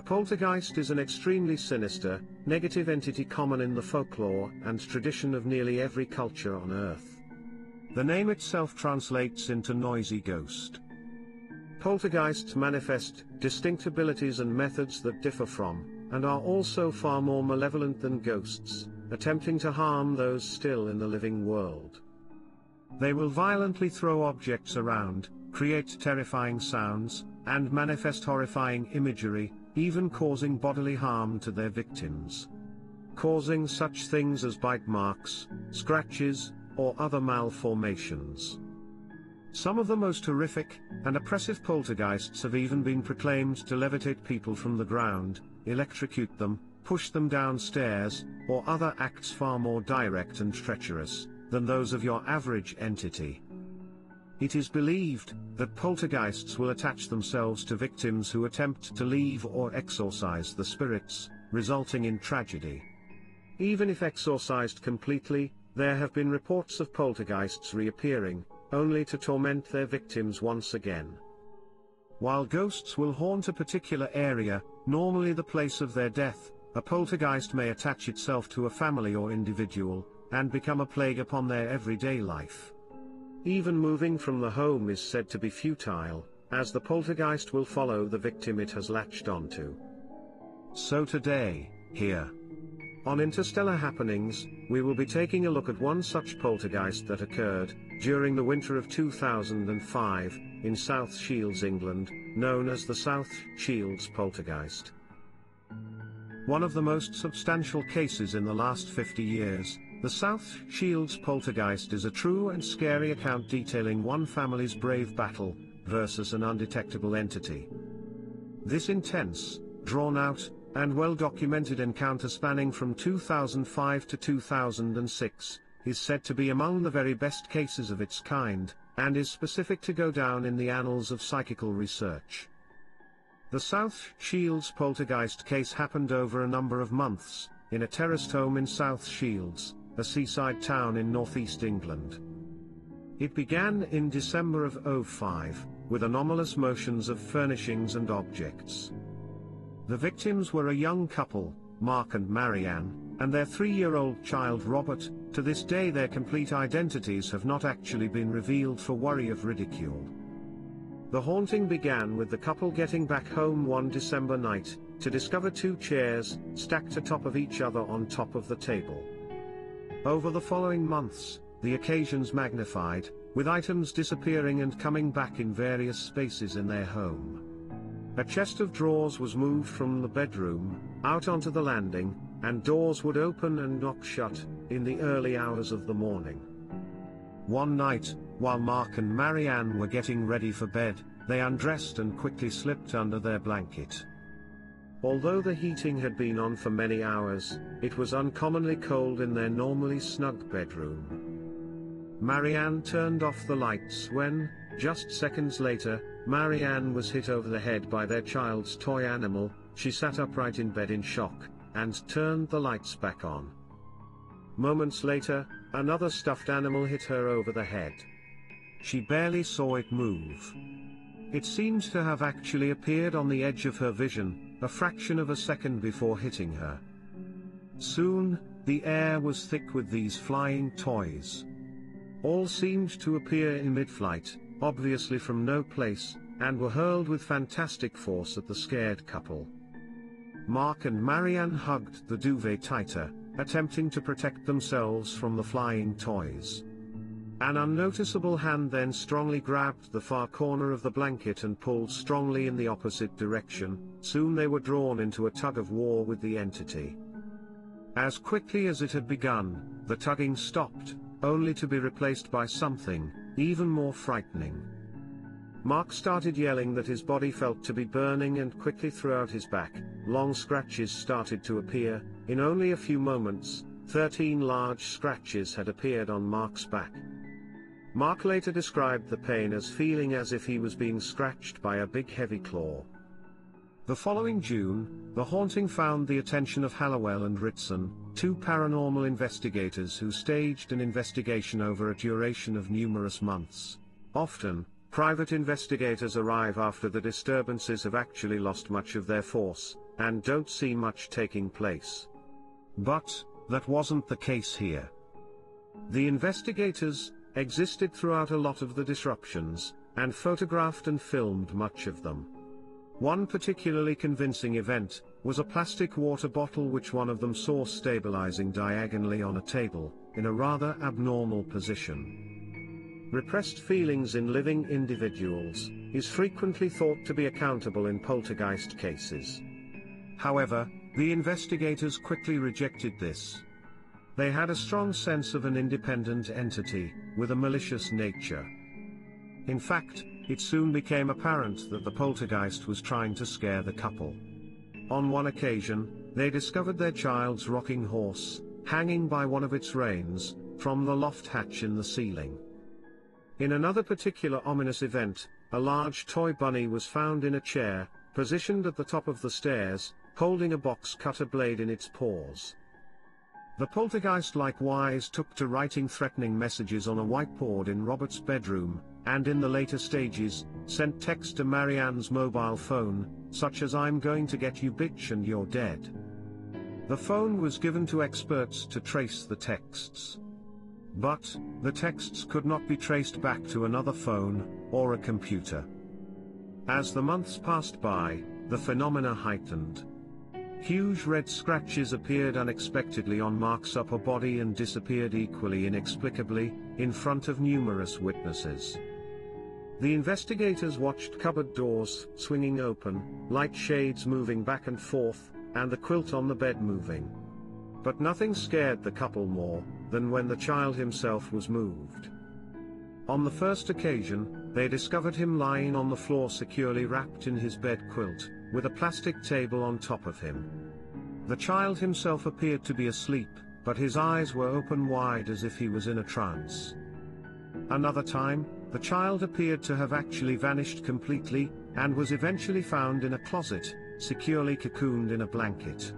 poltergeist is an extremely sinister, negative entity common in the folklore and tradition of nearly every culture on Earth. The name itself translates into noisy ghost. Poltergeists manifest distinct abilities and methods that differ from, and are also far more malevolent than ghosts, attempting to harm those still in the living world. They will violently throw objects around, create terrifying sounds, and manifest horrifying imagery, even causing bodily harm to their victims. Causing such things as bite marks, scratches, or other malformations. Some of the most horrific and oppressive poltergeists have even been proclaimed to levitate people from the ground, electrocute them, push them downstairs, or other acts far more direct and treacherous than those of your average entity. It is believed that poltergeists will attach themselves to victims who attempt to leave or exorcise the spirits, resulting in tragedy. Even if exorcised completely, there have been reports of poltergeists reappearing, only to torment their victims once again. While ghosts will haunt a particular area, normally the place of their death, a poltergeist may attach itself to a family or individual, and become a plague upon their everyday life. Even moving from the home is said to be futile, as the poltergeist will follow the victim it has latched onto. So today, here on Interstellar Happenings, we will be taking a look at one such poltergeist that occurred during the winter of 2005 in South Shields, England, known as the South Shields Poltergeist. One of the most substantial cases in the last 50 years, the South Shields Poltergeist is a true and scary account detailing one family's brave battle versus an undetectable entity. This intense, drawn-out, and well-documented encounter spanning from 2005 to 2006, is said to be among the very best cases of its kind, and is specific to go down in the annals of psychical research. The South Shields Poltergeist case happened over a number of months, in a terraced home in South Shields, a seaside town in northeast England. It began in December of 2005, with anomalous motions of furnishings and objects. The victims were a young couple, Mark and Marianne, and their 3-year-old child Robert. To this day their complete identities have not actually been revealed for worry of ridicule. The haunting began with the couple getting back home one December night, to discover 2 chairs, stacked atop of each other on top of the table. Over the following months, the occasions magnified, with items disappearing and coming back in various spaces in their home. A chest of drawers was moved from the bedroom, out onto the landing, and doors would open and knock shut, in the early hours of the morning. One night, while Mark and Marianne were getting ready for bed, they undressed and quickly slipped under their blanket. Although the heating had been on for many hours, it was uncommonly cold in their normally snug bedroom. Marianne turned off the lights when, just seconds later, Marianne was hit over the head by their child's toy animal. She sat upright in bed in shock, and turned the lights back on. Moments later, another stuffed animal hit her over the head. She barely saw it move. It seemed to have actually appeared on the edge of her vision, a fraction of a second before hitting her. Soon, the air was thick with these flying toys. All seemed to appear in mid-flight, obviously from no place, and were hurled with fantastic force at the scared couple. Mark and Marianne hugged the duvet tighter, attempting to protect themselves from the flying toys. An unnoticeable hand then strongly grabbed the far corner of the blanket and pulled strongly in the opposite direction. Soon they were drawn into a tug-of-war with the entity. As quickly as it had begun, the tugging stopped, only to be replaced by something even more frightening. Mark started yelling that his body felt to be burning, and quickly throughout his back, long scratches started to appear. In only a few moments, 13 large scratches had appeared on Mark's back. Mark later described the pain as feeling as if he was being scratched by a big heavy claw. The following June, the haunting found the attention of Hallowell and Ritson, 2 paranormal investigators who staged an investigation over a duration of numerous months. Often, private investigators arrive after the disturbances have actually lost much of their force, and don't see much taking place. But that wasn't the case here. The investigators existed throughout a lot of the disruptions, and photographed and filmed much of them. One particularly convincing event was a plastic water bottle which one of them saw stabilizing diagonally on a table, in a rather abnormal position. Repressed feelings in living individuals is frequently thought to be accountable in poltergeist cases. However, the investigators quickly rejected this. They had a strong sense of an independent entity, with a malicious nature. In fact, it soon became apparent that the poltergeist was trying to scare the couple. On one occasion, they discovered their child's rocking horse, hanging by one of its reins, from the loft hatch in the ceiling. In another particular ominous event, a large toy bunny was found in a chair, positioned at the top of the stairs, holding a box cutter blade in its paws. The poltergeist likewise took to writing threatening messages on a whiteboard in Robert's bedroom, and in the later stages, sent text to Marianne's mobile phone, such as "I'm going to get you bitch and you're dead." The phone was given to experts to trace the texts. But the texts could not be traced back to another phone, or a computer. As the months passed by, the phenomena heightened. Huge red scratches appeared unexpectedly on Mark's upper body and disappeared equally inexplicably, in front of numerous witnesses. The investigators watched cupboard doors swinging open, light shades moving back and forth, and the quilt on the bed moving. But nothing scared the couple more than when the child himself was moved. On the first occasion, they discovered him lying on the floor securely wrapped in his bed quilt, with a plastic table on top of him. The child himself appeared to be asleep, but his eyes were open wide as if he was in a trance. Another time, the child appeared to have actually vanished completely, and was eventually found in a closet, securely cocooned in a blanket.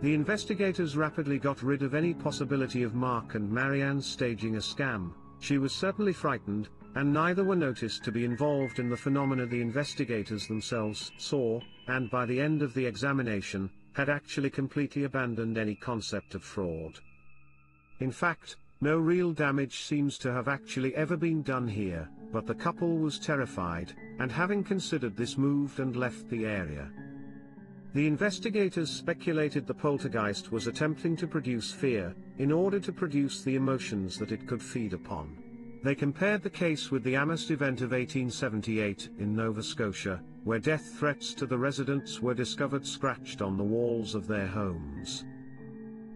The investigators rapidly got rid of any possibility of Mark and Marianne staging a scam. She was certainly frightened, and neither were noticed to be involved in the phenomena the investigators themselves saw, and by the end of the examination, had actually completely abandoned any concept of fraud. In fact, no real damage seems to have actually ever been done here, but the couple was terrified, and having considered this moved and left the area. The investigators speculated the poltergeist was attempting to produce fear, in order to produce the emotions that it could feed upon. They compared the case with the Amherst event of 1878 in Nova Scotia, where death threats to the residents were discovered scratched on the walls of their homes.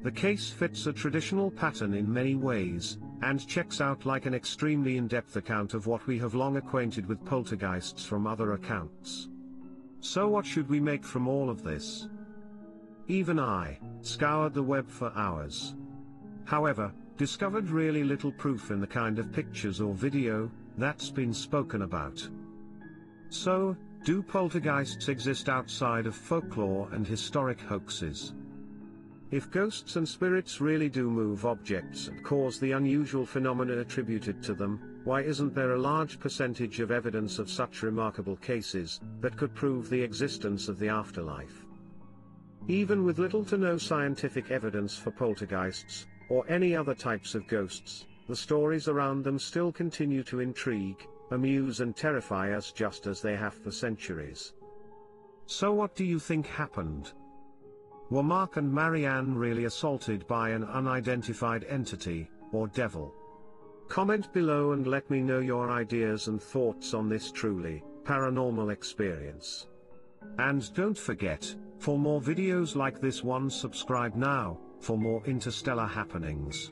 The case fits a traditional pattern in many ways, and checks out like an extremely in-depth account of what we have long acquainted with poltergeists from other accounts. So what should we make from all of this? Even I scoured the web for hours. However, discovered really little proof in the kind of pictures or video that's been spoken about. So, do poltergeists exist outside of folklore and historic hoaxes? If ghosts and spirits really do move objects and cause the unusual phenomena attributed to them, why isn't there a large percentage of evidence of such remarkable cases that could prove the existence of the afterlife? Even with little to no scientific evidence for poltergeists, or any other types of ghosts, the stories around them still continue to intrigue, amuse and terrify us just as they have for centuries. So what do you think happened? Were Mark and Marianne really assaulted by an unidentified entity, or devil? Comment below and let me know your ideas and thoughts on this truly paranormal experience. And don't forget, for more videos like this one, subscribe now, for more interstellar happenings.